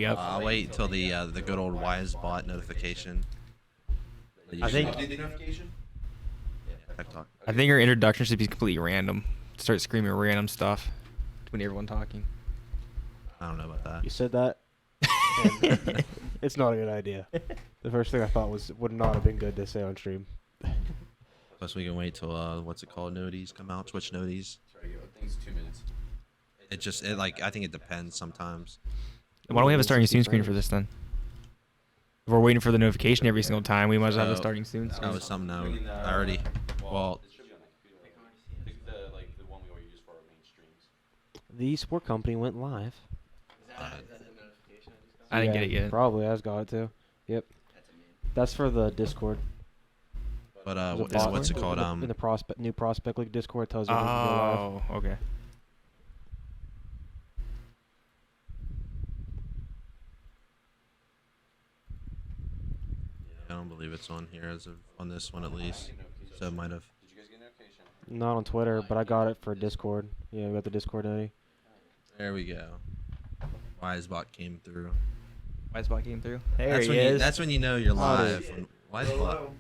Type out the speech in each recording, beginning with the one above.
Yep. I'll wait until the good old wise bot notification. I think notification. Yeah, TECTalk. I think our introduction should be completely random. Start screaming random stuff when everyone talking. I don't know about that. You said that. And it's not a good idea. The first thing I thought would not have been good to say on stream. Plus, we can wait till what's it called? Noties come out. Twitch noties. I think it's 2 minutes. I think it depends sometimes. Why don't we have a starting soon screen for this then? If we're waiting for the notification every single time, we might as well have a starting soon That screen. was something I already. Well, It should be on the computer. The one we always use for our main streams. The Sport Company went live. I didn't get it yet. Probably. I just got it too. Yep. That's for the Discord. but There's a what's it bot called? in the new prospect league Discord tells you when you can go live. Oh, okay. I don't believe it's on here on this one at least. So it might have. Did you guys get a notification? Not on Twitter, but I got it for Discord. Yeah, we got the Discord nutty. There we go. Wisebot came through. Wisebot came through. That's when you know you're Howdy. live. When Wisebot.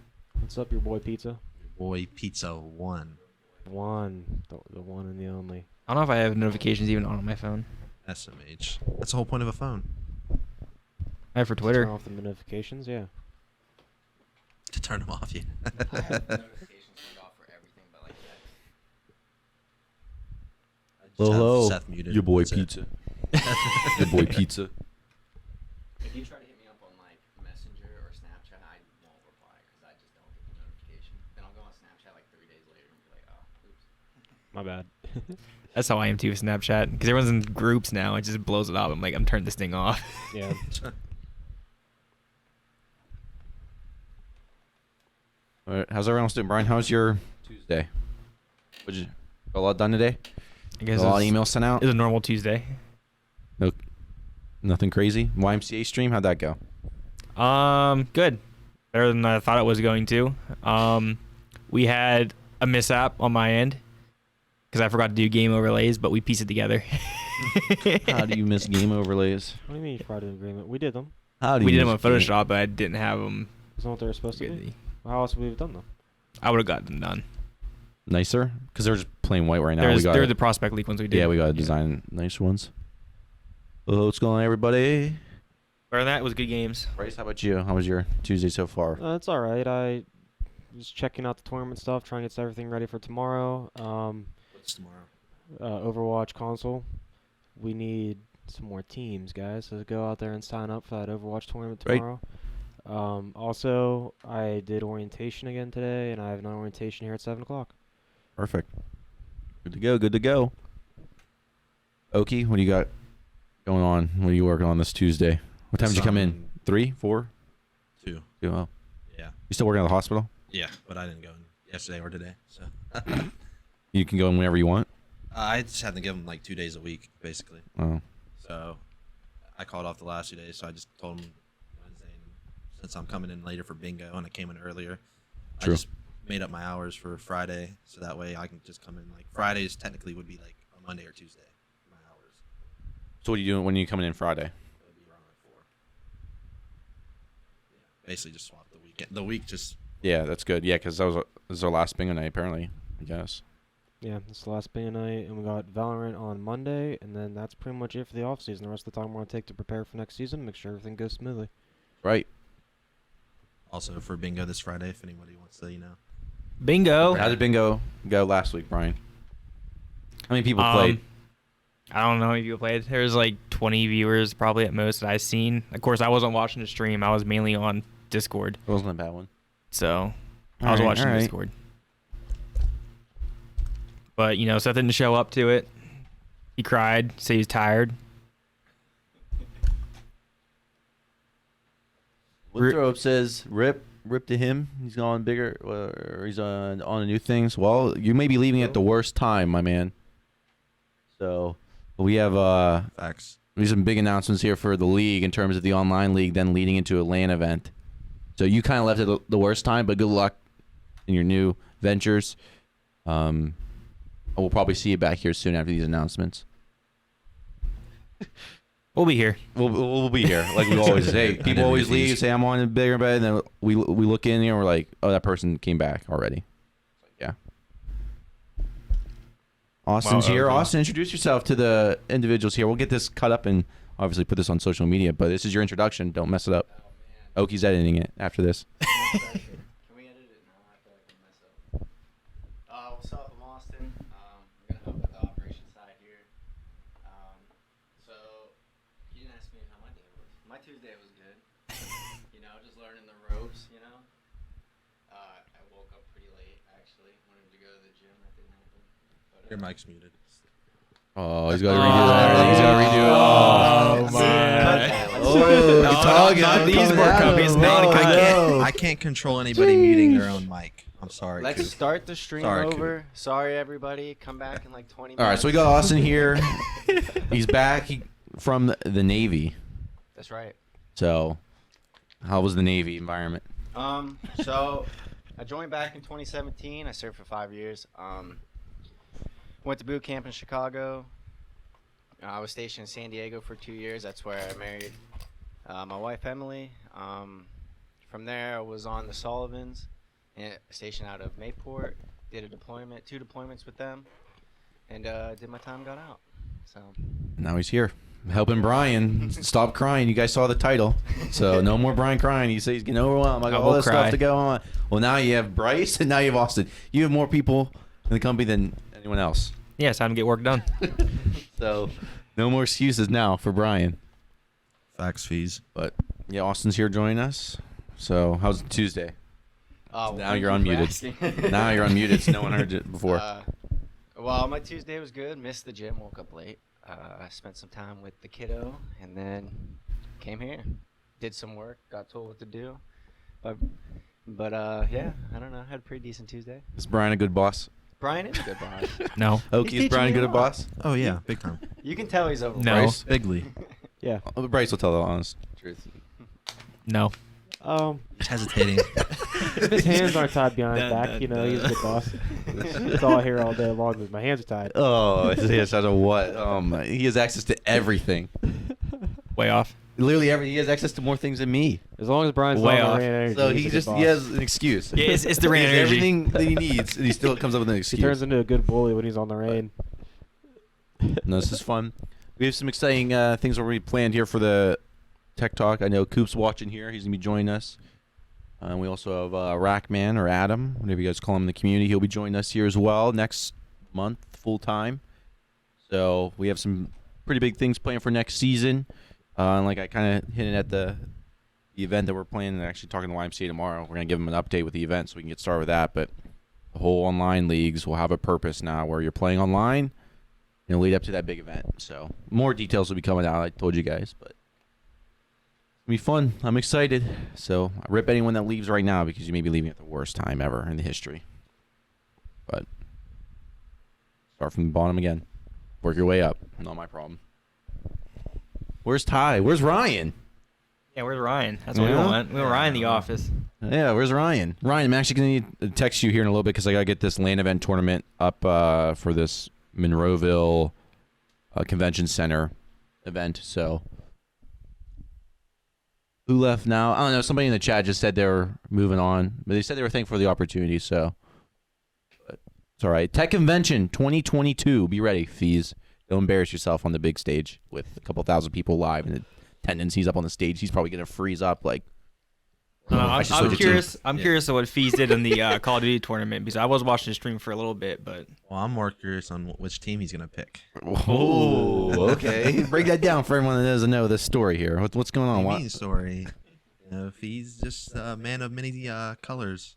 What's up, your boy Pizza? Boy Pizza 1. The one and the only. I don't know if I have notifications even on my phone. SMH. That's the whole point of a phone. I have for Twitter. Turn off the notifications, yeah. To turn them off, yeah. I have notifications turned off for everything but like text. I just have Hello, Seth muted. your boy That's it. Pizza. Your boy Pizza. If you try to hit me up on like Messenger or Snapchat, I won't reply because I just don't get the notification. Then I'll go on Snapchat like 3 days later and be like, oh, oops. My bad. That's how I am too with Snapchat. Because everyone's in groups now. It just blows it up. I'm like, I'm turning this thing off. Yeah. All right, how's everyone else doing? Brian, how's your Tuesday? Got a lot done today? I guess Got a lot of it's emails sent out? a normal Tuesday. No, nothing crazy? YMCA stream, how'd that go? Good. Better than I thought it was going to. We had a mishap on my end because I forgot to do game overlays, but we pieced it together. How do you miss game overlays? What do you mean you tried an agreement? We did them. How do We you did them on miss game- Photoshop, but I didn't have them. Isn't that what they were supposed to be? How else would we have done them? I would have got them done. Nicer? Because they're just plain white right now. They're the prospect league ones we did. Yeah, we got to design nice ones. Hello, what's going on, everybody? Other than that, it was good games. Bryce, how about you? How was your Tuesday so far? It's all right. I was checking out the tournament stuff, trying to get everything ready for tomorrow. What's tomorrow? Overwatch console. We need some more teams, guys. So go out there and sign up for that Overwatch tournament Right. tomorrow. Also, I did orientation again today, and I have an orientation here at 7 o'clock. Perfect. Good to go. Good to go. Oki, what do you got going on? What are you working on this Tuesday? What time did you come in? 3, 4, 2. 2? Oh, Yeah. you still working at the hospital? Yeah, but I didn't go in yesterday or today. So You can go in whenever you want. I just had to give them like 2 days a week, basically. Oh, So I called off the last 2 days, so I just told them Wednesday. And since I'm coming in later for bingo and I came in earlier, True. I just made up my hours for Friday, so that way I can just come in. Like Fridays technically would be like a Monday or Tuesday. My hours. so what are you doing when you coming in Friday? It would be around like 4. Yeah, basically just swap the weekend. The week just. Yeah, that's good. Yeah, because this is our last bingo night, apparently, I guess. Yeah, it's the last bingo night, and we got Valorant on Monday, and then that's pretty much it for the off season. The rest of the time we're going to take to prepare for next season, make sure everything goes smoothly. Right. Also for bingo this Friday, if anybody wants to, Bingo. How did bingo go last week, Brian? How many people played? I don't know how many people played. There was like 20 viewers probably at most that I've seen. Of course, I wasn't watching the stream. I was mainly on Discord. It wasn't a bad one. So I was watching Discord. But, Seth didn't show up to it. He cried, said he was tired. Winthrop says, rip to him. He's gone bigger, or he's on the new things. Well, you may be leaving at the worst time, my man. So we have facts. we have some big announcements here for the league in terms of the online league, then leading into a LAN event. So you kind of left at the worst time, but good luck in your new ventures. We'll probably see you back here soon after these announcements. We'll be here. We'll be here like we always say. People always leave, say I'm on a bigger bed, and then we look in here, and we're like, oh, that person came back already. Yeah. Austin's here. okay. Austin, introduce yourself to the individuals here. We'll get this cut up and obviously put this on social media, but this is your introduction. Don't mess it up. Oh, man. Oki's editing it after this. Can we edit it now? I feel like I'm mess up. What's up? I'm Austin. I'm gonna help with the operations side here. So you didn't ask me how my day was. My Tuesday was good. Just learning the ropes. I woke up pretty late actually. Wanted to go to the gym. That didn't happen. But, Your mic's muted. Oh, he's got to redo everything. He's got to redo it. Oh, my. Oh, not the TheEsportCompany. It's not I can't control anybody muting their own mic. I'm sorry. Let's Coop. start the stream Sorry, Coop. over. Sorry, everybody. Come back in like 20 minutes. All right, so we got Austin here. He's back from the Navy. That's right. So, how was the Navy environment? So I joined back in 2017. I served for 5 years. Went to boot camp in Chicago. I was stationed in San Diego for 2 years. That's where I married my wife, Emily. From there, I was on the Sullivans, stationed out of Mayport. Did a deployment, 2 deployments with them, and did my time, got out. So Now he's here, helping Brian stop crying. You guys saw the title, so no more Brian crying. He says he's getting overwhelmed. I got all this stuff to go on. Well, now you have Bryce, and now you have Austin. You have more people in the company than anyone else. Yeah, it's time to get work done. So, no more excuses now for Brian. Fax fees. But yeah, Austin's here joining us. So, how's Tuesday? well, Now thank you're you for unmuted. asking. Now you're unmuted. So no one heard it before. Well, my Tuesday was good. Missed the gym. Woke up late. I spent some time with the kiddo, and then came here. Did some work. Got told what to do. But yeah, I don't know. Had a pretty decent Tuesday. Is Brian a good boss? Brian is a good boss. No. Oki, is teaching Brian me good a at lot. boss? Oh yeah, big time. You can tell he's over. No. Bryce? Bigly. Yeah. Oh, Bryce will tell the honest truth. No. He's hesitating. If his hands aren't tied behind his back, he's a good boss. That's all I hear all day long is my hands are tied. Oh, yes, I don't know what. He has access to everything. Way off. Literally everything. He has access to more things than me. As long as Brian's Way not off. on the rain energy, So he's he a good just boss. he has an excuse. Yeah, it's the rain He has energy. everything that he needs, and he still comes up with an He excuse. turns into a good bully when he's on the rain. No, this is fun. We have some exciting things already planned here for the Tech Talk. I know Coop's watching here. He's going to be joining us. We also have Rackman or Adam, whatever you guys call him in the community. He'll be joining us here as well next month, full time. So we have some pretty big things planned for next season. And like I kind of hinted at the event that we're planning and actually talking to YMCA tomorrow. We're going to give them an update with the event so we can get started with that. But the whole online leagues will have a purpose now where you're playing online and lead up to that big event. So more details will be coming out, I told you guys. But it'll be fun. I'm excited. So I rip anyone that leaves right now because you may be leaving at the worst time ever in the history. But start from the bottom again. Work your way up. Not my problem. Where's Ty? Where's Ryan? Yeah, where's Ryan? That's what Yeah? we want. We want Ryan in the office. Yeah, where's Ryan? Ryan, I'm actually going to need to text you here in a little bit because I got to get this LAN event tournament up for this Monroeville Convention Center event. So, who left now? I don't know. Somebody in the chat just said they were moving on, but they said they were thankful for the opportunity. So, but it's all right. Tech Convention 2022. Be ready, fees. Don't embarrass yourself on the big stage with a couple thousand people live in attendance. He's up on the stage. He's probably going to freeze up like. I should I'm switch it to- curious. I'm Yeah. curious of what Fees did in the Call of Duty tournament because I was watching the stream for a little bit, but Well, I'm more curious on which team he's gonna pick. Oh, okay. Break that down for everyone that doesn't know this story here. What's going on? What do you What? mean story? If he's just a man of many colors.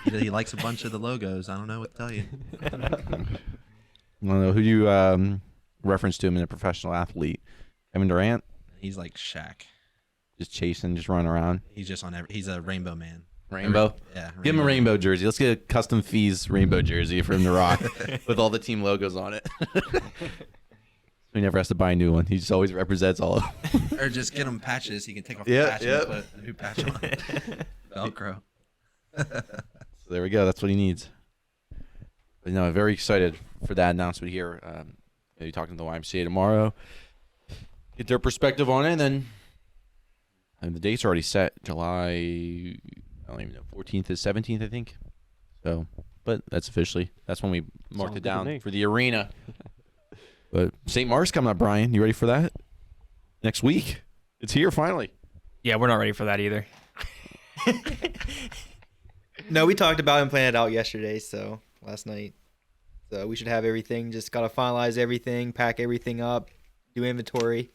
He likes a bunch of the logos. I don't know what to tell you. I don't know who you reference to him in a professional athlete. Kevin Durant, He's like Shaq. just chasing, just running around. He's just on he's a rainbow man. Rainbow. Yeah. Give him a rainbow jersey. Let's get a custom Fees rainbow jersey for him to rock with all the team logos on it. He never has to buy a new one. He just always represents all of them. Or just get him patches. He can take off Yeah, the patch yeah. and put a new patch on. Velcro. So there we go. That's what he needs. But no, very excited for that announcement here. Maybe talking to the YMCA tomorrow. get their perspective on it, and the date's already set. July, I don't even know, 14th to 17th, I think. So, but that's when we marked Sounds it good to down me. for the arena. But St. Mark's coming up, Brian. You ready for that? Next week. It's here finally. Yeah, we're not ready for that either. No, we talked about it and planned it out yesterday, so last night. So we should have everything. Just gotta finalize everything, pack everything up, do inventory.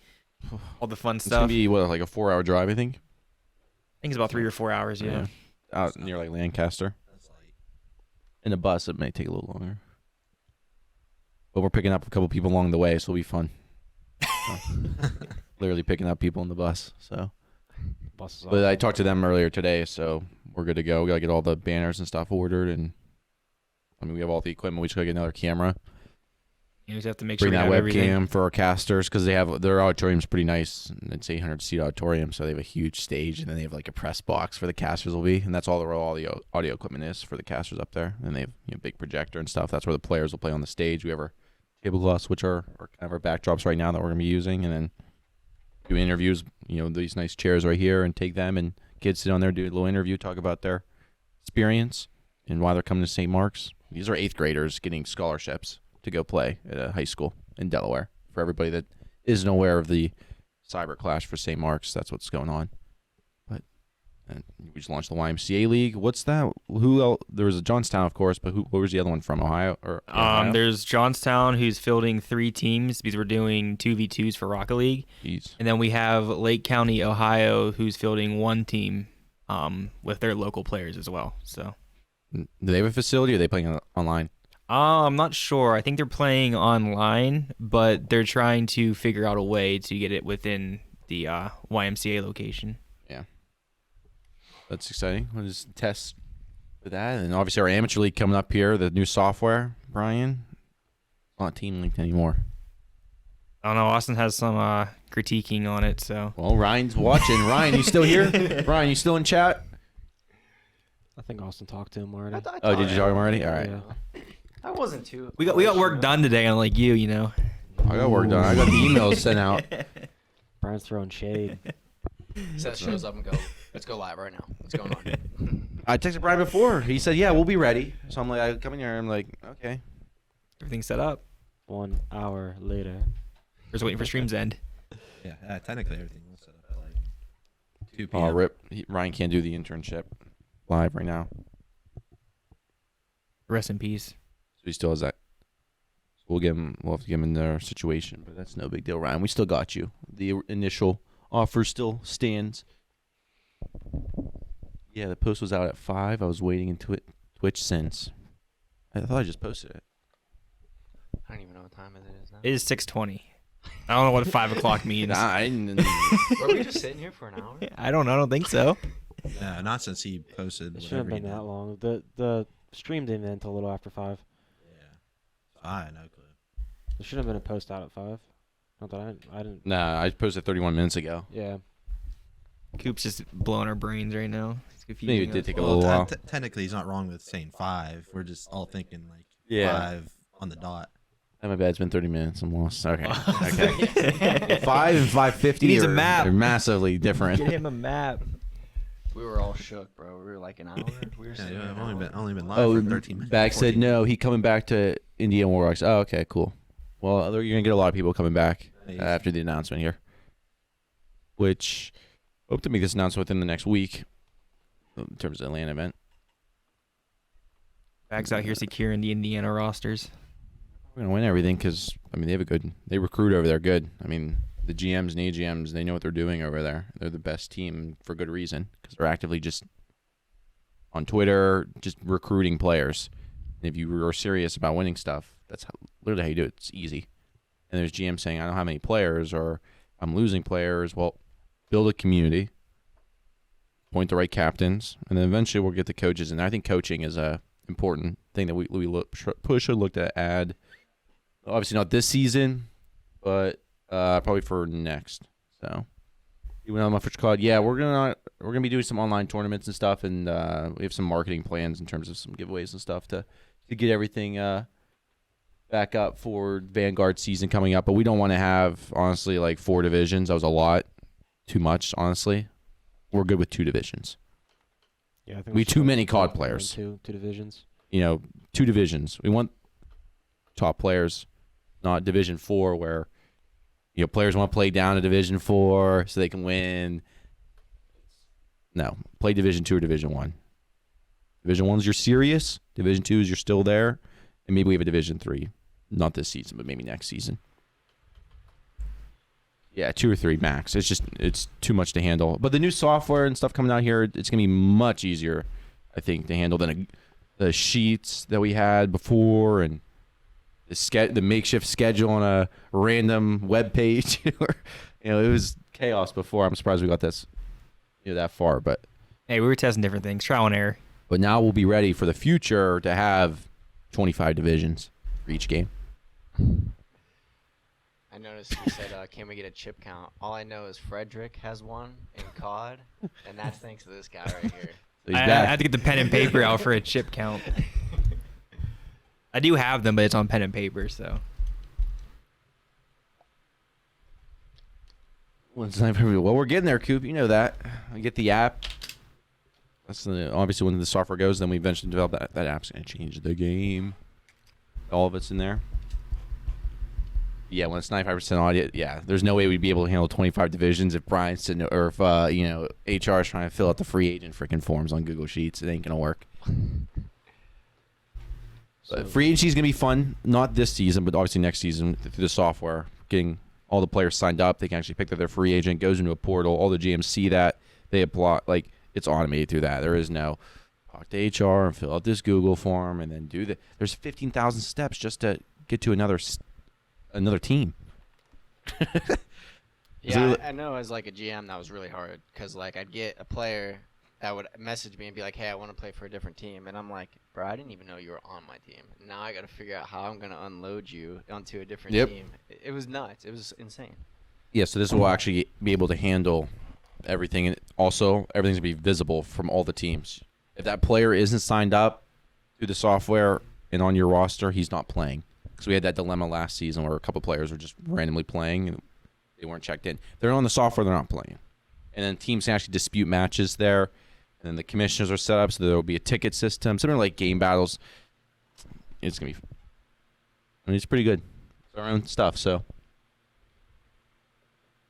All the fun It's going stuff. to be, like a 4-hour drive, I think? I think it's about 3 or 4 hours. Yeah. Out near, like, Lancaster. That's like In a bus, it may take a little longer. But we're picking up a couple people along the way, so it'll be fun. Literally picking up people in the bus, so. Bus is But I awesome. talked to them earlier today, so we're good to go. We got to get all the banners and stuff ordered, and I mean, we have all the equipment. We just got to get another camera. You just have to make sure Bring we that have everything. webcam for our casters because their auditorium's pretty nice. It's 800-seat auditorium, so they have a huge stage, and then they have like a press box for the casters will be, and that's all the audio equipment is for the casters up there. And they have big projector and stuff. That's where the players will play on the stage. We have our tablecloths, which are kind of our backdrops right now that we're gonna be using, and then do interviews. These nice chairs right here, and take them and kids sit on there, do a little interview, talk about their experience and why they're coming to St. Mark's. These are 8th graders getting scholarships to go play at a high school in Delaware. For everybody that isn't aware of the cyber clash for St. Mark's, that's what's going on. But and we just launched the YMCA League. What's that? Who else? There was a Johnstown, of course, but what was the other one from? Ohio? Ohio? There's Johnstown, who's fielding 3 teams because we're doing 2v2s for Rocket League. Jeez. And then we have Lake County, Ohio, who's fielding 1 team with their local players as well. So Do they have a facility, or are they playing online? I'm not sure. I think they're playing online, but they're trying to figure out a way to get it within the YMCA location. That's exciting. We'll just test for that. And obviously our amateur league coming up here, the new software, Brian. Not team linked anymore. I don't know. Austin has some critiquing on it, so. Well, Ryan's watching. Ryan, you still here? Ryan, you still in chat? I think Austin talked to him already. Oh, did you talk to him already? All right. Yeah. I wasn't too. We got work done today, unlike you, I got work done. I got the emails sent out. Brian's throwing shade. Seth shows up and go, let's go live right now. What's going on? I texted Brian before. He said, yeah, we'll be ready. So I'm like, I come in here. I'm like, okay. Everything's set up. 1 hour later. We're just waiting for streams end. yeah, technically everything was set up at like 2 p.m. Oh, rip. Ryan can't do the internship live right now. Rest in peace. So he still has that. So we'll have to give him in their situation, but that's no big deal, Ryan. We still got you. The initial offer still stands. Yeah, the post was out at 5. I was waiting in Twitch since. I thought I just posted it. I don't even know what time it is now. It is 6:20. I don't know what 5 o'clock means. Nah, I didn't. Were we just sitting here for an hour? I don't think so. Not since he posted. It shouldn't have whatever he been that did. long. The stream didn't end until a little after 5. Yeah, I had no clue. There should have been a post out at 5. Not that I didn't. Nah, I posted 31 minutes ago. Yeah. Coop's just blowing our brains right now. It's confusing Maybe it did us. take a little while. Technically, he's not wrong with saying 5. We're just all thinking like Yeah. 5 on the dot. Oh, my bad. It's been 30 minutes. I'm lost. Okay. Okay. 5 and 5:50 He needs a are, map. are massively different. Get him a map. We were all shook, bro. We were like an hour. We were Yeah, sitting I've there only been live Oh, for 13 minutes. Bag said 14. no. He coming back to Indiana Warhawks. Oh, okay, cool. Well, you're gonna get a lot of people coming back after the announcement here. Which hope to make this announcement within the next week in terms of the Atlanta event. Bags out here securing the Indiana rosters. We're gonna win everything because they recruit over there good. I mean, the GMs and AGMs, they know what they're doing over there. They're the best team for good reason because they're actively just on Twitter, just recruiting players. And if you are serious about winning stuff, that's literally how you do it. It's easy. And there's GMs saying, I don't have many players or I'm losing players. Well, build a community, appoint the right captains, and then eventually we'll get the coaches. And I think coaching is a important thing that we should look to add. Obviously not this season, but probably for next. So, you went on my first call. Yeah, we're gonna be doing some online tournaments and stuff, and we have some marketing plans in terms of some giveaways and stuff to get everything back up for Vanguard season coming up, but we don't want to have, honestly, like 4 divisions. That was a lot. Too much, honestly. We're good with 2 divisions. Yeah, I think We should too go many with COD one and players. Two divisions. 2 divisions. We want top players, not Division 4 where players want to play down to Division 4 so they can win. No, play Division 2 or Division 1. Division 1 is you're serious. Division 2 is you're still there. And maybe we have a Division 3. Not this season, but maybe next season. Yeah, 2 or 3 max. It's too much to handle. But the new software and stuff coming out here, it's going to be much easier, I think, to handle than the sheets that we had before and the makeshift schedule on a random web page. It was chaos before. I'm surprised we got this that far, but Hey, we were testing different things, trial and error. But now we'll be ready for the future to have 25 divisions for each game. I noticed you said, can we get a chip count? All I know is Frederick has one in COD, and that's thanks to this guy right here. So he's I back. had to get the pen and paper out for a chip count. I do have them, but it's on pen and paper, so. Well, we're getting there, Coop. You know that. I get the app. That's obviously when the software goes, then we eventually develop that. That app's going to change the game. All of it's in there. Yeah, when it's 95% audio, yeah, there's no way we'd be able to handle 25 divisions if Brian's sitting, or if, HR is trying to fill out the free agent freaking forms on Google Sheets. It ain't going to work. But free agency is going to be fun. Not this season, but obviously next season through the software. Getting all the players signed up. They can actually pick their free agent, goes into a portal. All the GMs see that. They apply. Like, it's automated through that. There is no talk to HR and fill out this Google form and then do that. There's 15,000 steps just to get to another team. Yeah, I know as like a GM that was really hard because like I'd get a player that would message me and be like, hey, I want to play for a different team. And I'm like, bro, I didn't even know you were on my team. Now I got to figure out how I'm going to unload you onto a different team. It was nuts. It was insane. Yeah, so this will actually be able to handle everything. And also, everything's going to be visible from all the teams. If that player isn't signed up through the software and on your roster, he's not playing. Because we had that dilemma last season where a couple players were just randomly playing and they weren't checked in. They're on the software, they're not playing. And then teams can actually dispute matches there. And then the commissioners are set up so there will be a ticket system, something like game battles. It's going to be, it's pretty good. It's our own stuff, so.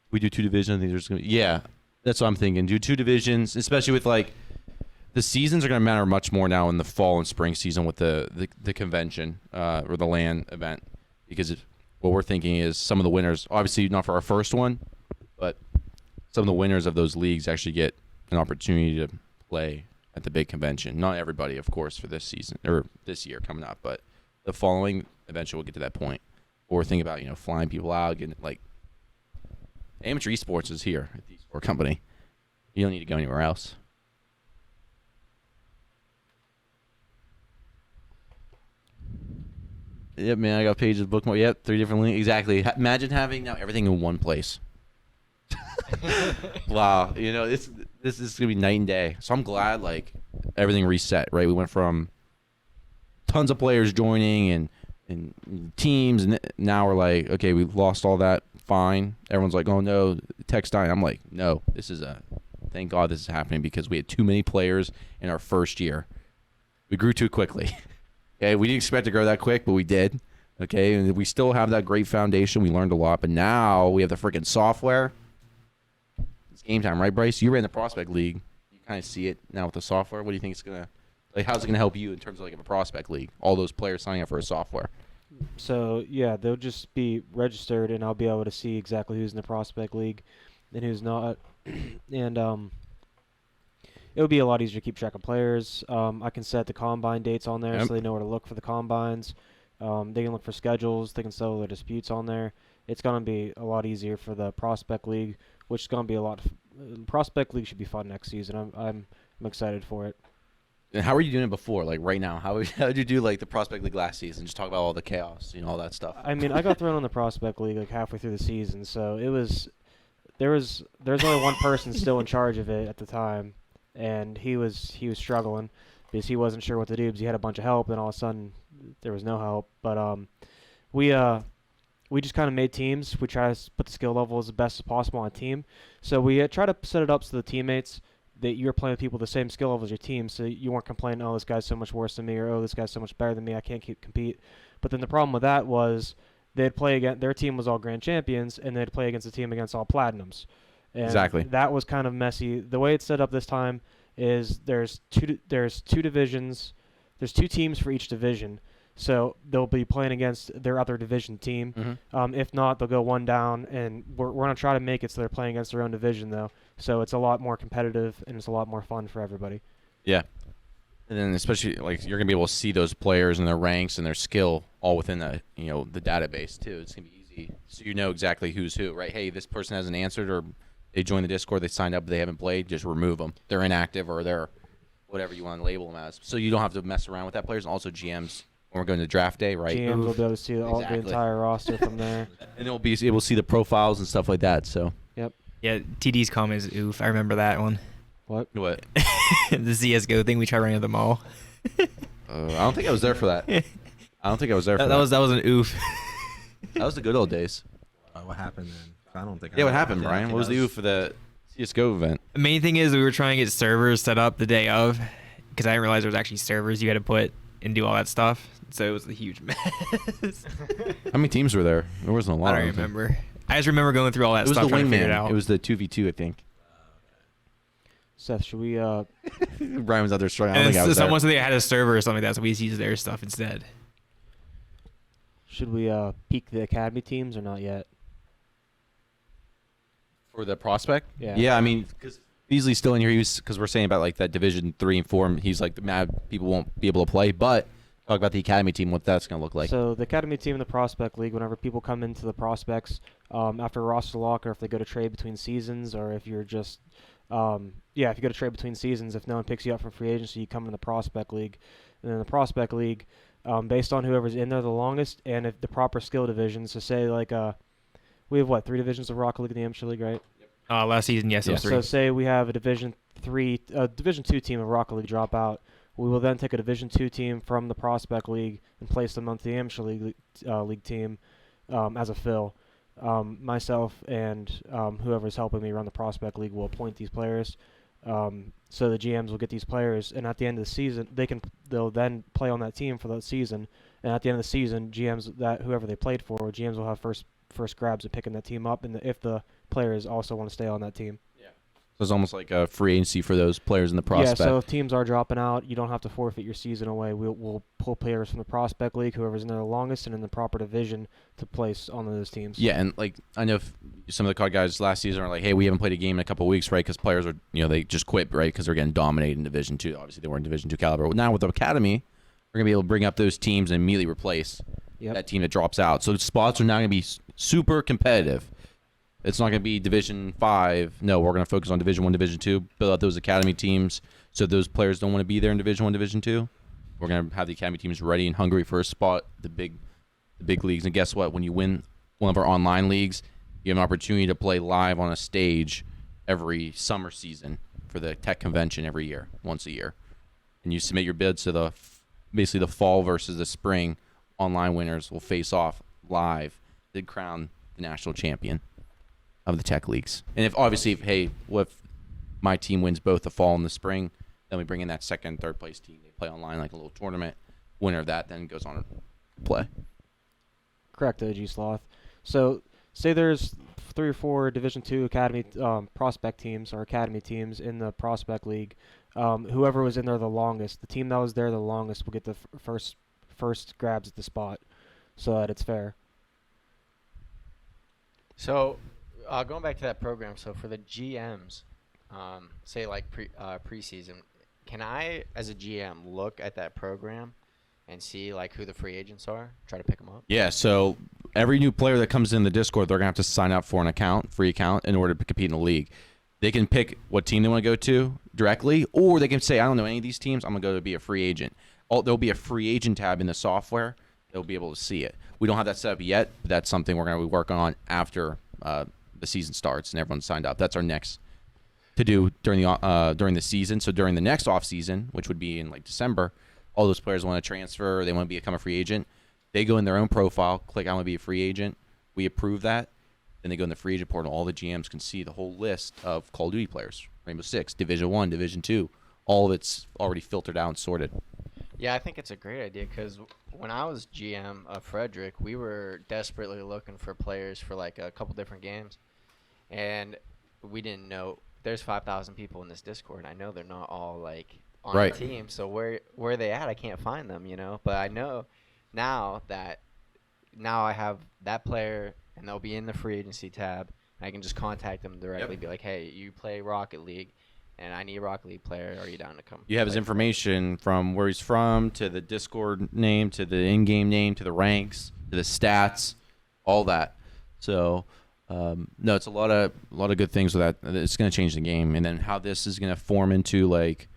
We do 2 divisions. I think there's going to be, yeah, that's what I'm thinking. Do 2 divisions, especially with like, the seasons are going to matter much more now in the fall and spring season with the convention or the LAN event. Because what we're thinking is some of the winners, obviously not for our first one, but some of the winners of those leagues actually get an opportunity to play at the big convention. Not everybody, of course, for this season or this year coming up, but the following eventually we'll get to that point. Or we're thinking about flying people out, getting like amateur esports is here at the Esport Company. You don't need to go anywhere else. Yep, man, I got pages, bookmark. Yep, 3 different links. Exactly. Imagine having now everything in one place. Wow, this is gonna be night and day. So I'm glad like everything reset. Right, we went from tons of players joining and teams, and now we're like, okay, we've lost all that. Fine. Everyone's like, oh no, tech's dying. I'm like, no, thank God this is happening because we had too many players in our first year. We grew too quickly. Okay, we didn't expect to grow that quick, but we did. Okay, and we still have that great foundation. We learned a lot, but now we have the freaking software. It's game time, right, Bryce? You ran the Prospect League. You kind of see it now with the software. What do you think it's gonna like? How's it gonna help you in terms of like a Prospect League? All those players signing up for a software. So yeah, they'll just be registered, and I'll be able to see exactly who's in the Prospect League and who's not, and it'll be a lot easier to keep track of players. I can set the combine dates on there so they know where to look for the combines. They can look for schedules. They can settle their disputes on there. It's going to be a lot easier for the Prospect League, which is going to be a lot. Prospect League should be fun next season. I'm excited for it. And how were you doing it before? Like right now, how did you do like the Prospect League last season? Just talk about all the chaos, all that stuff. I mean, I got thrown on the Prospect League like halfway through the season, so there's only one person still in charge of it at the time. And he was struggling because he wasn't sure what to do because he had a bunch of help, and all of a sudden there was no help. But we just kind of made teams. We try to put the skill level as best as possible on a team. So we try to set it up so the teammates that you're playing with people with the same skill level as your team, so you weren't complaining, oh, this guy's so much worse than me, or oh, this guy's so much better than me, I can't compete. But then the problem with that was they'd play against their team was all grand champions, and they'd play against a team against all platinums. And Exactly. that was kind of messy. The way it's set up this time is there's two divisions, there's 2 teams for each division. So they'll be playing against their other division team. If not, they'll go one down, and we're going to try to make it so they're playing against their own division, though. So it's a lot more competitive, and it's a lot more fun for everybody. Yeah. And then especially like you're gonna be able to see those players and their ranks and their skill all within the the database too. It's gonna be easy, so you know exactly who's who, right? Hey, this person hasn't answered, or they joined the Discord, they signed up, but they haven't played. Just remove them. They're inactive, or they're whatever you want to label them as. So you don't have to mess around with that players. And also GMs when we're going to draft day, right? GMs will be able to see the entire roster from there. And they'll be able to see the profiles and stuff like that. So Yeah, TD's comment is oof. I remember that one. what? The CS:GO thing we tried running at the mall. I don't think I was there for that. I don't think I was there for that. That was an oof. That was the good old days. What happened then? I don't think. Yeah, what happened, Yeah, Brian? okay, What was that the oof for the CS:GO event? The main thing is we were trying to get servers set up the day of, because I didn't realize there was actually servers you had to put and do all that stuff. So it was a huge mess. How many teams were there? There wasn't a lot. I don't remember. I just remember going through all that It was stuff the trying to figure it wingman. out. It was the 2v2, I think. Seth, should we Brian was out there struggling. I and don't think I was there. someone said they had a server or something like that, so we just used their stuff instead. peak the academy teams or not yet? For the prospect? Yeah. Yeah, I mean, because Beasley's still in here. Because we're saying about like that Division 3 and 4. He's like mad people won't be able to play. But talk about the academy team, what that's going to look like. So the academy team in the prospect league, whenever people come into the prospects after roster lock, or if they go to trade between seasons, or if you're just if you go to trade between seasons, if no one picks you up from free agency, you come in the prospect league. And then the prospect league, based on whoever's in there the longest, and if the proper skill divisions. So say like we have 3 divisions of Rocket League and the Amateur League, right? Last season, yes, it was 3. So say we have a Division 2 team of Rocket League drop out. We will then take a Division 2 team from the Prospect League and place them onto the Amateur League team as a fill. Myself and whoever's helping me run the Prospect League will appoint these players. So the GMs will get these players, and at the end of the season, they'll then play on that team for the season. And at the end of the season, whoever they played for, GMs will have first grabs at picking that team up, and if the players also want to stay on that team. So it's almost like a free agency for those players in the prospect. Yeah, so if teams are dropping out, you don't have to forfeit your season away. We'll pull players from the prospect league, whoever's in there the longest and in the proper division, to place on those teams. Yeah, and like I know some of the COD guys last season are like, hey, we haven't played a game in a couple of weeks, right? Because players are, they just quit, right? Because they're getting dominated in Division 2. Obviously, they weren't Division 2 caliber. Well, now with the Academy, we're going to be able to bring up those teams and immediately replace that team that drops out. So the spots are now going to be super competitive. It's not going to be Division 5. No, we're going to focus on Division 1, Division 2, build out those academy teams. So if those players don't want to be there in Division 1, Division 2, we're going to have the academy teams ready and hungry for a spot, the big leagues. And guess what? When you win one of our online leagues, you have an opportunity to play live on a stage every summer season for the tech convention every year, once a year. And you submit your bids to basically the fall versus the spring. Online winners will face off live to crown the national champion of the tech leagues. And if my team wins both the fall and the spring, then we bring in that second and third place team. They play online like a little tournament. Winner of that then goes on to play. Correct, OG Sloth. So say there's 3 or 4 Division 2 academy prospect teams or academy teams in the prospect league. Whoever was in there the longest, the team that was there the longest will get the first grabs at the spot, so that it's fair. So, going back to that program, so for the GMs, say like preseason, can I, as a GM, look at that program and see like who the free agents are, try to pick them up? Yeah, so every new player that comes in the Discord, they're going to have to sign up for an free account, in order to compete in the league. They can pick what team they want to go to directly, or they can say, I don't know any of these teams, I'm going to go to be a free agent. There'll be a free agent tab in the software. They'll be able to see it. We don't have that set up yet, but that's something we're going to be working on after the season starts and everyone's signed up. That's our next to do during the season. So during the next off season, which would be in like December, all those players want to transfer, they want to become a free agent. They go in their own profile, click I want to be a free agent. We approve that. Then they go in the free agent portal. All the GMs can see the whole list of Call of Duty players. Rainbow Six, Division 1, Division 2. All of it's already filtered out and sorted. Yeah, I think it's a great idea because when I was GM of Frederick, we were desperately looking for players for like a couple different games, and we didn't know there's 5,000 people in this Discord. I know they're not all like on Right. the team, so where are they at? I can't find them, But I know now I have that player, and they'll be in the free agency tab. And I can just contact them directly, be like, hey, you play Rocket League. And I need a Rocket League player. Are you down to come? You have his play? information from where he's from to the Discord name to the in-game name to the ranks to the stats, all that. So, no, it's a lot of good things with that. It's going to change the game, and then how this is going to form into like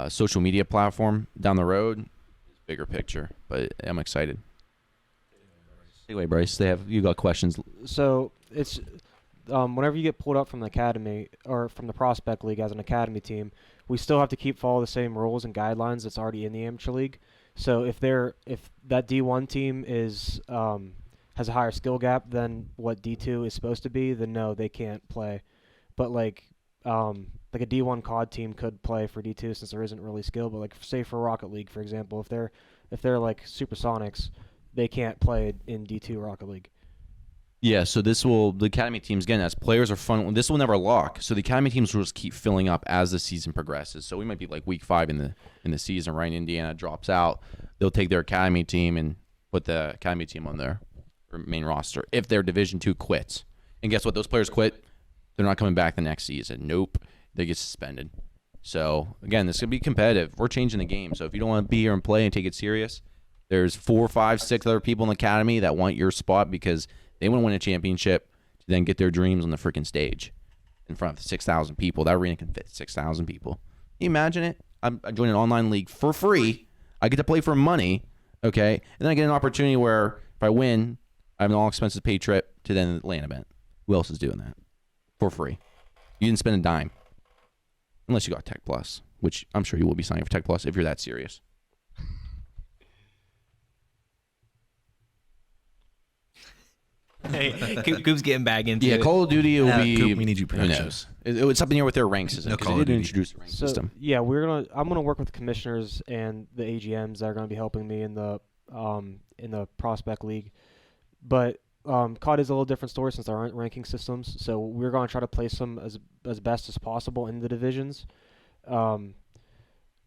social media platform down the road is bigger picture. But I'm excited. Anyway, Bryce, you got questions? So it's whenever you get pulled up from the academy or from the prospect league as an academy team, we still have to follow the same rules and guidelines that's already in the amateur league. So if that D1 team is has a higher skill gap than what D2 is supposed to be, then no, they can't play. But like a D1 COD team could play for D2 since there isn't really skill. But like say for Rocket League, for example, if they're like Supersonics, they can't play in D2 Rocket League. Yeah, so the academy teams, again, as players are fun, this will never lock. So the academy teams will just keep filling up as the season progresses. So we might be like week 5 in the season, right? Indiana drops out. They'll take their academy team and put the academy team on their main roster if their Division 2 quits. And guess what? Those players quit. They're not coming back the next season. Nope. They get suspended. So, again, this is going to be competitive. We're changing the game. So if you don't want to be here and play and take it serious, there's 4, 5, 6 other people in the academy that want your spot because they want to win a championship to then get their dreams on the freaking stage in front of 6,000 people. That arena can fit 6,000 people. Can you imagine it? I join an online league for free. I get to play for money, okay? And then I get an opportunity where if I win, I have an all-expenses paid trip to the Atlanta event. Who else is doing that? For free. You didn't spend a dime. Unless you got Tech Plus, which I'm sure you will be signing for Tech Plus if you're that serious. Hey, Coop's getting back into it. Yeah, Call of Duty will be. Coop, we need you Who production. knows? It's something here with their rank system No because Call they of didn't Duty. introduce a rank So system. yeah, I'm gonna work with the commissioners and the AGMs that are gonna be helping me in the prospect league. But COD is a little different story since there aren't ranking systems. So we're gonna try to place them as best as possible in the divisions.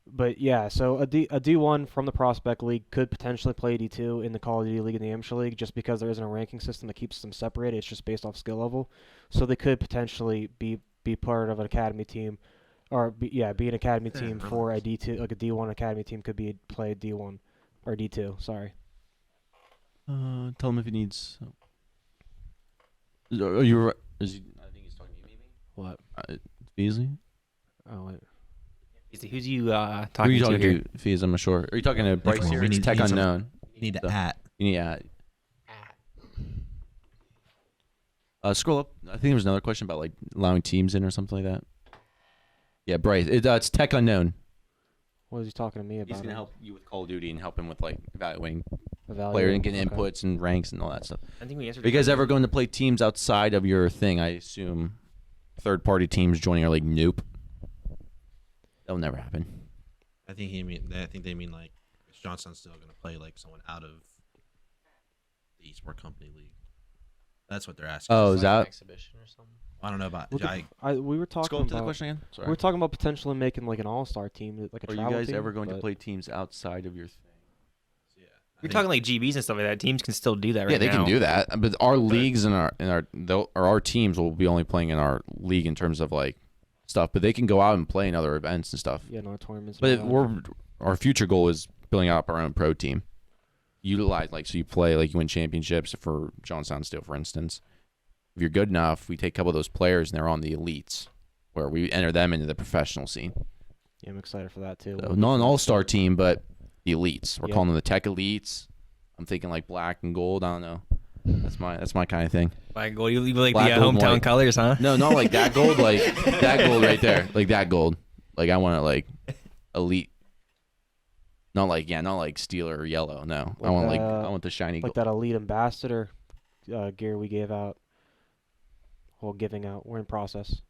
But yeah, so a D1 from the prospect league could potentially play D2 in the Call of Duty league and the amateur league just because there isn't a ranking system that keeps them separated. It's just based off skill level. So they could potentially be part of an academy team or be an academy team for a D2, like a D1 academy team could be played D1 or D2, sorry. Tell him if he needs. Are you? Is he? I think he's talking to you, maybe. What? Beasley. Oh wait. Who's you Who are talking you to talking here? to? Fees, I'm not sure. Are you talking to Bryce Well, here? we It's need- Tech need some- Unknown. You need to So- at. Yeah. Scroll up. I think there was another question about like allowing teams in or something like that. Yeah, Bryce. It's Tech Unknown. What is he talking to me about? He's gonna help you with Call of Duty and help him with like evaluating Evaluate. players and getting Okay. inputs and ranks and all that stuff. I think we answered. Are you guys ever going to play teams outside of your thing? I assume third-party teams joining our league. Nope. That'll never happen. I think they mean like is Johnson still going to play like someone out of the Esport Company league? That's what they're asking. Oh, is Like an that? exhibition or something? I don't know about. We were Let's talking go up to the about question again. we were talking about potentially making like an all-star team, like a Are you travel guys team, ever going to but- play teams outside of your thing? We're talking like GBs and stuff like that. Teams can still do that right now. Yeah, they can do that. But our leagues and our teams will be only playing in our league in terms of like stuff. But they can go out and play in other events and stuff. Yeah, no tournaments. But and all that. our future goal is building up our own pro team. Utilize so you play like you win championships for Johnstown Steel, for instance. If you're good enough, we take a couple of those players and they're on the elites, where we enter them into the professional scene. Yeah, I'm excited for that too. So not an all-star team, but the elites. We're Yep. calling them the tech elites. I'm thinking like black and gold. I don't know. That's my kind of thing. Like, well, you like Black, the gold, and hometown white. colors, huh? No, not like that gold. Like that gold right there. Like that gold. Like I want it like elite. Not like steel or yellow. No, I want the shiny like gold. that elite ambassador gear we gave out. Well, giving out. We're in process.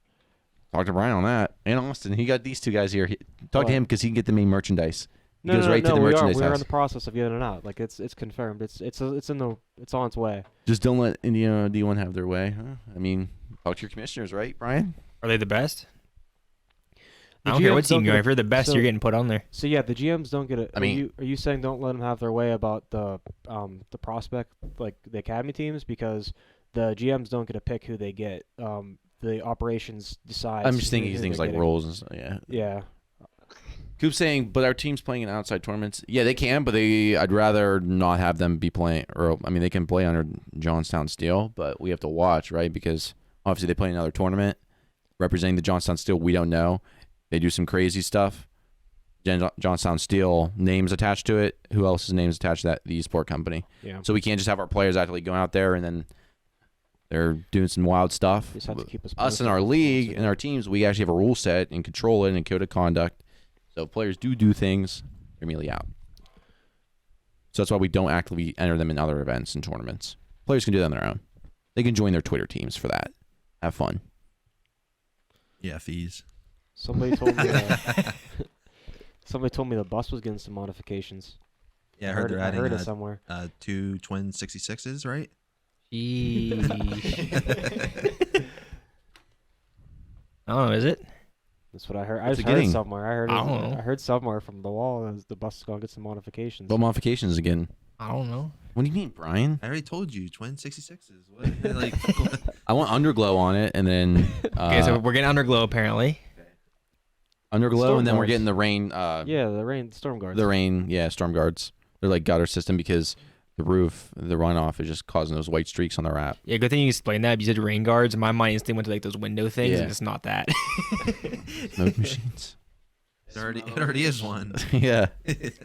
Talk to Brian on that. And Austin, he got these two guys here. Talk to him because he can get the main merchandise. He goes right to the merchandise we're house. in the process of getting it out. Like it's confirmed. It's on its way. Just don't let Indiana D1 have their way. Huh? I mean, talk to your commissioners, right, Brian? Are they the best? The I don't care GMs what team don't you're get on. If you're the best, so- you're getting put on there. So yeah, the GMs don't get it. I mean- are you saying don't let them have their way about the prospect, like the academy teams, because the GMs don't get to pick who they get. The operations decides. I'm just thinking who things they're like getting. roles and stuff. Yeah. Yeah. Coop's saying, but our team's playing in outside tournaments. Yeah, they can, but I'd rather not have them be playing. Or I mean, they can play under Johnstown Steel, but we have to watch, right? Because obviously they play in another tournament representing the Johnstown Steel. We don't know. They do some crazy stuff. Johnstown Steel names attached to it. Who else's names attached to that? The Esport Company. Yeah. So we can't just have our players actually going out there and then they're doing some wild stuff. Just have to keep us Us posted. in our league and our teams, we actually have a rule set and control it and code of conduct. So if players do things, they're immediately out. So that's why we don't actively enter them in other events and tournaments. Players can do that on their own. They can join their Twitter teams for that. Have fun. Yeah, fees. Somebody told me. Somebody told me the bus was getting some modifications. Yeah, I heard they're I adding heard it somewhere. 2 twin 66s, right? Sheesh. Oh, is it? That's what I heard. I What's just it heard getting? somewhere. I don't know. heard somewhere from the wall that the bus is gonna get some modifications. What modifications again? I don't know. What do you mean, Brian? I already told you, twin 66s. What? Like, I want underglow on it, and then Okay, so we're getting underglow apparently. underglow, Storm and then we're guards. getting the rain. Yeah, the storm guards. Storm guards. They're like gutter system because the roof, the runoff is just causing those white streaks on the wrap. Yeah, good thing you explained that. You said rain guards. My mind instantly went to like those window things, Yeah. and it's not that. Smoke machines. it already is one. Yeah. Did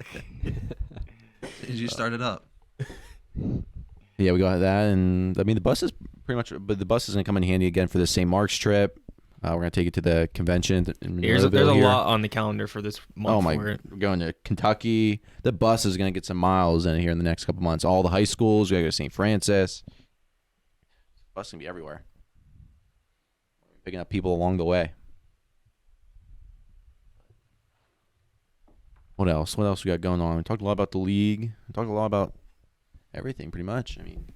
you start it up? Yeah, we got that, and I mean the bus is pretty much, but the bus is gonna come in handy again for the St. Mark's trip. We're gonna take it to the convention in there's Monroeville a here. lot on the calendar for this month. Oh my! We're We're going to Kentucky. The bus is gonna get some miles in here in the next couple months. All the high schools. We gotta go to St. Francis. Bus is gonna be everywhere. Picking up people along the way. What else? What else we got going on? We talked a lot about the league. We talked a lot about everything, pretty much. I mean,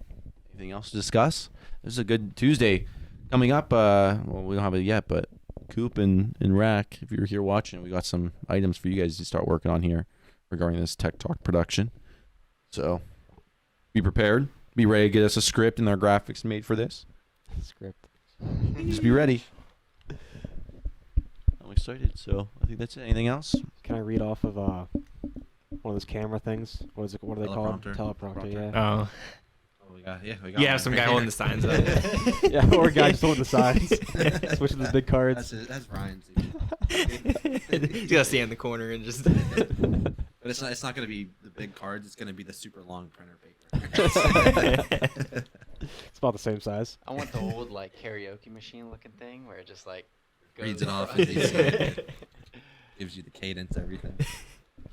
anything else to discuss? This is a good Tuesday coming up. Well, we don't have it yet, but Coop and Rack, if you're here watching, we got some items for you guys to start working on here regarding this TECTalk production. So be prepared. Be ready to get us a script and our graphics made for this. Script. Just be ready. I'm excited. So I think that's it. Anything else? Can I read off of one of those camera things? What is it? What are they called? Teleprompter. Teleprompter. Yeah. oh, Oh, we got yeah, one some right guy here. holding the signs up. Yeah. Or a guy just holding the signs, switching the big cards. That's Ryan's. He's gotta stay in the corner and just. But it's not gonna be the big cards. It's gonna be the super long printer paper. It's about the same size. I want the old like karaoke machine looking thing where it just like Reads goes it off across. and reads it. Gives you the cadence, everything.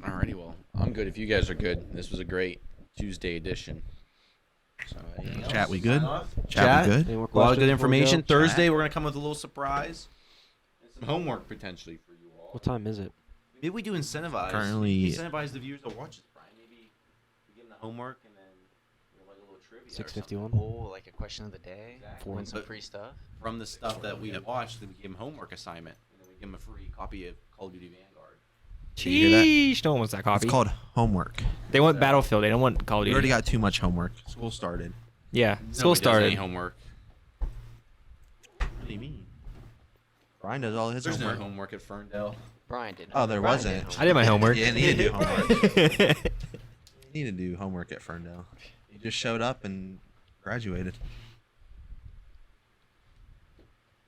Alrighty, well, I'm good if you guys are good. This was a great Tuesday edition. So, anything Chat, else? we good? Sign off? Chat, we good? Any more A lot of questions good before we information. go? Thursday, we're going to come with a little surprise and some homework potentially for you all. What time is it? Maybe we do incentivize. Currently- incentivize the viewers that watch this, Brian. Maybe we give them the homework and then like a little trivia. or 6:51. Oh, like a question of the day. Exactly. Win some But free stuff. something. From the stuff that we watched, then we give them homework assignment. And then we give them a free copy of Call of Duty Vanguard. you hear that? Sheesh, no one wants that copy. It's called homework. They want Battlefield. They don't want Call of We Duty. already got too much homework. School started. Yeah, Nobody school does started. any homework. What do you mean? Brian does all his There's homework. no homework at Ferndale. Brian did. Oh, there Brian wasn't. did I did my homework. Yeah, need to do homework. You need to do homework at Ferndale. You just showed up and graduated.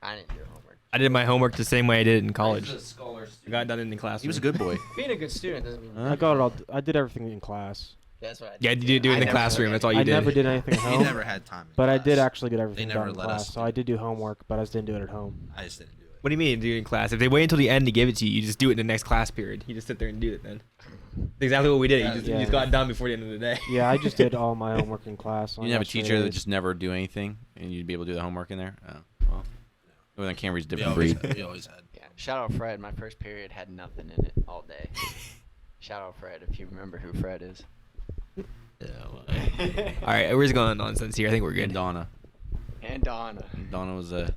I didn't do homework. I did my homework the same way I did it in college. He's a scholar student. I got done in the classroom. He was a good boy. Being a good student doesn't mean. I got it all. I did everything in class. That's what I did. Yeah, you do it in the I never classroom. did That's all you I did. never did anything at He home. never had time. in But I did class. actually get everything never done in let class. us So I did do homework, but I just didn't do it at home. I just didn't do it. What do you mean do it in class? If they wait until the end to give it to you, you just do it in the next class period. You just sit there and do it then. exactly what we did. You Yeah. just got done before the end of the day. Yeah, I just did all my homework in class. You didn't have a teacher that just never do anything, and you'd be able to do the homework in there. Oh, well, then Camry's a different breed. We always had. Yeah. Shout out Fred. My first period had nothing in it all day. Shout out Fred if you remember who Fred is. Yeah, well, All right, we're just going nonsense here. I think we're And good. Donna. And Donna. Donna was a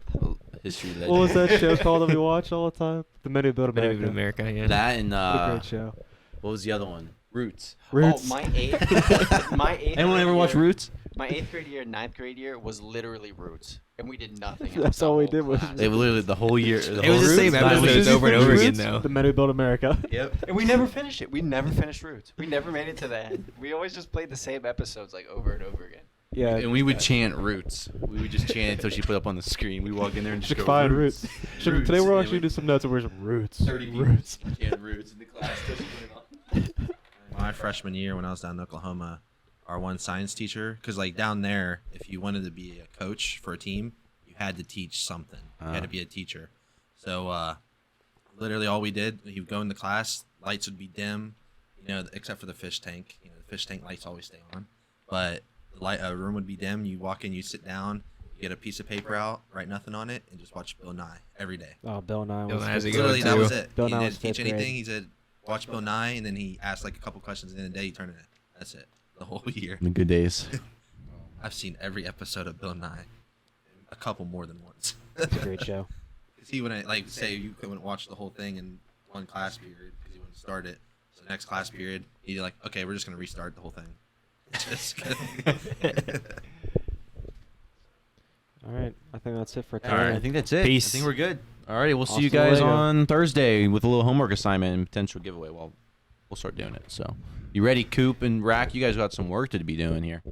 history legend. What was that show called that we watch all the time? The Men Who Built Maybe America. in America, yeah. That and What a great show. what was the other one? Roots. Roots. Oh, my eighth. My eighth. Anyone ever watch year- Roots? My 8th grade year, 9th grade year was literally Roots, and we did nothing. else That's the all we whole did was- class. They literally the whole year. It was the same episodes over and over again, though. The Men Who Built America. Yep. And we never finished it. We never finished Roots. We never made it to the end. We always just played the same episodes like over and over again. Yeah. And we would chant Roots. We would just chant it until she put up on the screen. We walk in there and just go Fine, Roots. Today Roots. we're And actually we- do some notes and we're just Roots. 30 people Roots. chant Roots in the class. Till she put it on. my freshman year when I was down in Oklahoma, our one science teacher, because like down there, if you wanted to be a coach for a team, you had to teach something. You had to be a teacher. So literally all we did, he would go into class, lights would be dim, except for the fish tank. The fish tank lights always stay on, but the room would be dim. You walk in, you sit down, you get a piece of paper out, write nothing on it, and just watch Bill Nye every day. Oh, Bill Nye Bill was Nye's a fifth good grade. Literally, one, that too. was it. Bill He Nye didn't was teach fifth grade. anything. He said, watch Bill Nye, and then he asked like a couple questions, and at the end of the day, he turned it in. That's it. The whole year. The good days. I've seen every episode of Bill Nye, a couple more than once. It's a great show. He wouldn't like say you couldn't watch the whole thing in one class period because he wouldn't start it. So next class period, he'd be like, okay, we're just gonna restart the whole thing. Just All right. I think that's it for All today. right, I think that's it. Peace. I think we're good. All righty, we'll see you Hasta guys luego. on Thursday with a little homework assignment and potential giveaway. Well, we'll start doing it. So, you ready, Coop and Rack? You guys got some work to be doing here.